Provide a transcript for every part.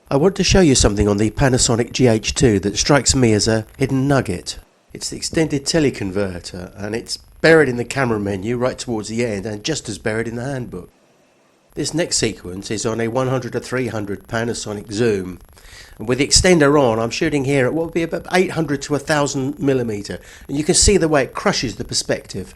I want to show you something on the Panasonic GH2 that strikes me as a hidden nugget. It's the extended tele-converter, and it's buried in the camera menu right towards the end and just as buried in the handbook. This next sequence is on a 100-300 Panasonic zoom. And with the extender on, I'm shooting here at what would be about 800 to 1000mm, and you can see the way it crushes the perspective.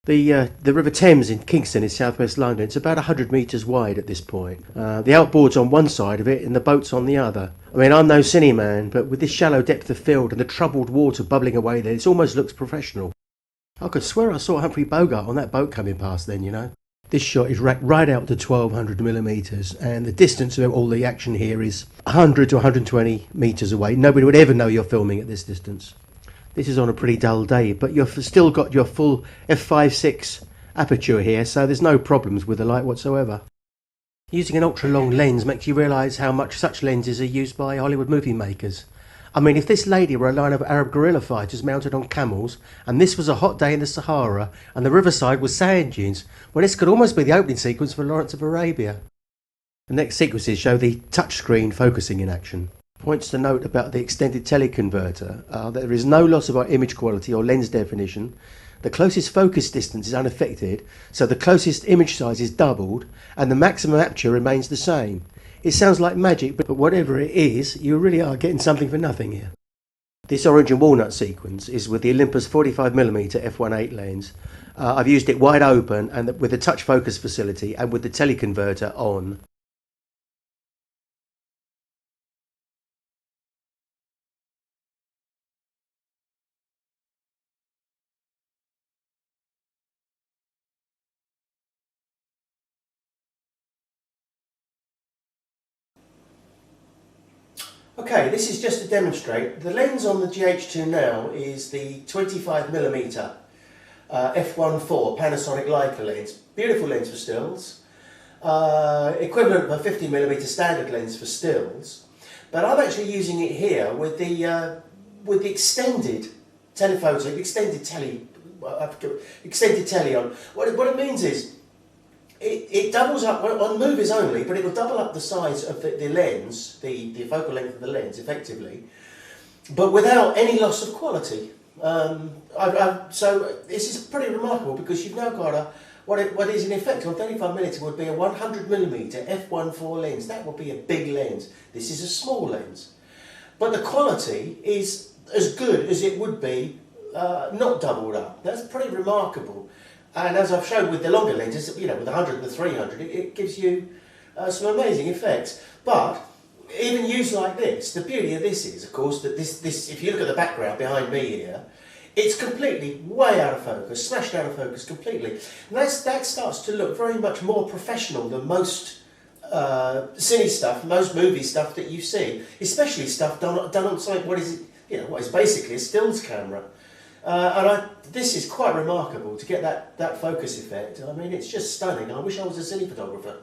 The River Thames in Kingston in southwest London, it's about 100 metres wide at this point. The outboard's on one side of it and the boat's on the other. I mean, I'm no cine man, but with this shallow depth of field and the troubled water bubbling away there, it almost looks professional. I could swear I saw Humphrey Bogart on that boat coming past then, you know. This shot is racked right out to 1200mm, and the distance of all the action here is 100 to 120 metres away. Nobody would ever know you're filming at this distance. This is on a pretty dull day, but you've still got your full f/6 aperture here, so there's no problems with the light whatsoever. Using an ultra-long lens makes you realise how much such lenses are used by Hollywood movie makers. I mean, if this lady were a line of Arab guerrilla fighters mounted on camels, and this was a hot day in the Sahara, and the riverside was sand dunes, well, this could almost be the opening sequence for Lawrence of Arabia. The next sequences show the touchscreen focusing in action. Points to note about the extended tele-converter are that there is no loss of our image quality or lens definition. The closest focus distance is unaffected, so the closest image size is doubled, and the maximum aperture remains the same. It sounds like magic, but whatever it is, you really are getting something for nothing here. This orange and walnut sequence is with the Olympus 45mm f1.8 lens. I've used it wide open and with the touch focus facility and with the tele-converter on. Okay, this is just to demonstrate. The lens on the GH2 now is the 25mm f1.4 Panasonic Leica lens. Beautiful lens for stills. Equivalent of a 50mm standard lens for stills. But I'm actually using it here with the extended telephoto, extended tele on. What it means is it doubles up on movies only, but it will double up the size of the lens, the focal length of the lens, effectively, but without any loss of quality. So this is pretty remarkable because you've now got what is in effect on 35mm would be a 100mm f1.4 lens. That would be a big lens. This is a small lens, but the quality is as good as it would be not doubled up. That's pretty remarkable. And as I've shown with the longer lenses, you know, with the 100 and the 300, it gives you some amazing effects. But even used like this, the beauty of this is, of course, that this if you look at the background behind me here, it's completely way out of focus, smashed out of focus completely. And that starts to look very much more professional than most cine stuff, most movie stuff that you see, especially stuff done on something what is basically a stills camera. This is quite remarkable to get that focus effect. I mean, it's just stunning. I wish I was a cine photographer.